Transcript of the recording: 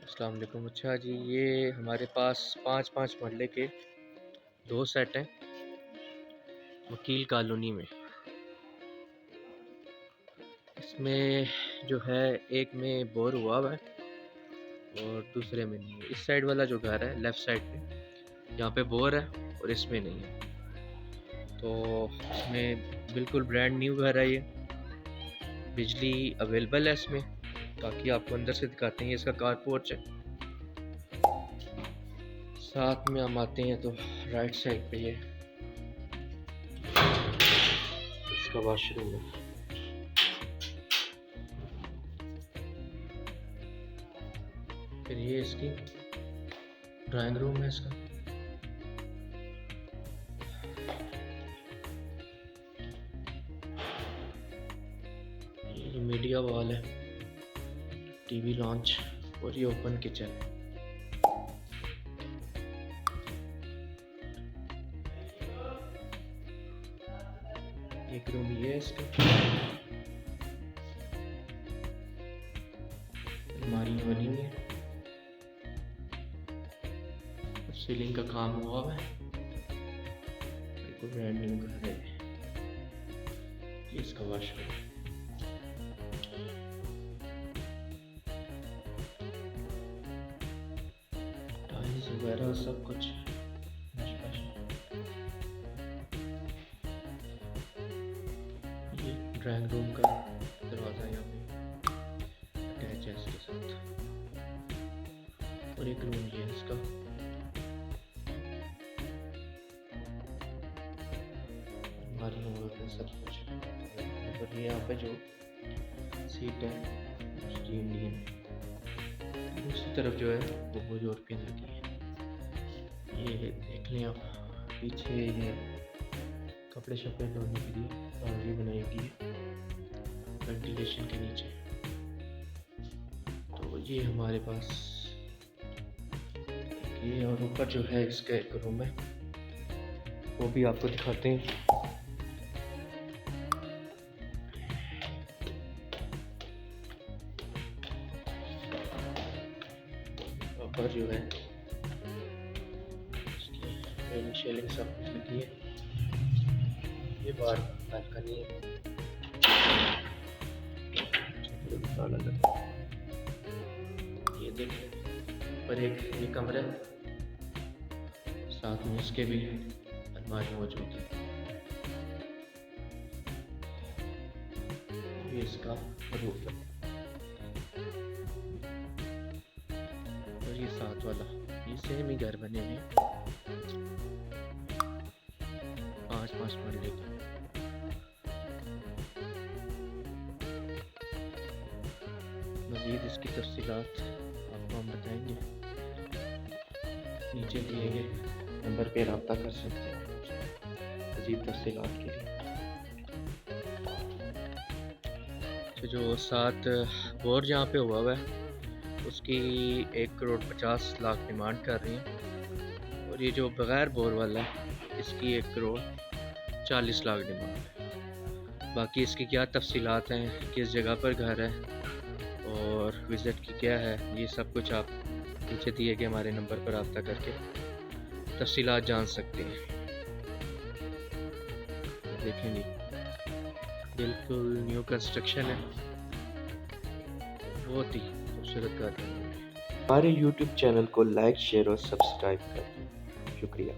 अस्सलाम वालेकुम। अच्छा जी, ये हमारे पास पाँच मरले के 2 सेट हैं वकील कॉलोनी में। इसमें जो है एक में बोर हुआ हुआ है और दूसरे में नहीं है। इस साइड वाला जो घर है लेफ़्ट साइड पे, यहाँ पे बोर है और इसमें नहीं है। तो इसमें बिल्कुल ब्रांड न्यू घर है ये। बिजली अवेलेबल है इसमें। बाकी आपको अंदर से दिखाते हैं। ये इसका कार पोर्च है। साथ में हम आते हैं तो राइट साइड पे ये इसका वॉशरूम है। फिर ये इसकी ड्राइंग रूम है इसका। ये मीडिया वॉल है, टीवी लॉन्च और ये ओपन किचन है। एक रूम ये है इसका। अलमारी बनी हुई है। सीलिंग का काम हुआ है। बिल्कुल ब्रांड न्यू घर है। ये इसका वॉशरूम। टाइल्स वगैरह सब कुछ। ये ड्राइंग रूम का दरवाज़ा यहाँ पे अटैच है इसके साथ। और एक रूम ये है इसका। अलमारी वगैरह सब कुछ। और ये यहाँ पे जो सीट है उसकी इंडियन। दूसरी तरफ जो है वो यूरोपियन लगी है। ये देख लें आप, पीछे ये कपड़े शपड़े धोने के लिए बाउंड्री बनाई गई है वेंटिलेशन के नीचे। तो ये हमारे पास ये, और ऊपर जो है इसका एक रूम है, वो भी आपको दिखाते हैं। ऊपर जो है रेलिंग शेलिंग सब कुछ लगी है। ये बाहर बालकनी है। ये देखिए पर एक ये कमरा है, साथ में इसके भी अलमारी मौजूद है। ये इसका रूफ है। और ये साथ वाला ये सेम ही घर बने हुए हैं 5 मरले के। मज़ीद इसकी तफसीलात आपको हम बताएंगे। नीचे दिए गए नंबर पे रब्ता कर सकते हैं मज़ीद तफसीलात के लिए। तो जो साथ बोर जहाँ पे हुआ है उसकी 1,50,00,000 डिमांड कर रही हैं। और ये जो बग़ैर बोर वाला है इसकी 1,40,00,000 डिमांड है। बाकी इसकी क्या तफसीलात हैं, किस जगह पर घर है और विज़िट की क्या है, ये सब कुछ आप नीचे दिए गए हमारे नंबर पर रब्ता करके तफसीलात जान सकते हैं। देखें जी, बिल्कुल न्यू कंस्ट्रक्शन है। बहुत ही खूबसूरत घर है। हमारे YouTube चैनल को लाइक, शेयर और सब्सक्राइब करें। शुक्रिया।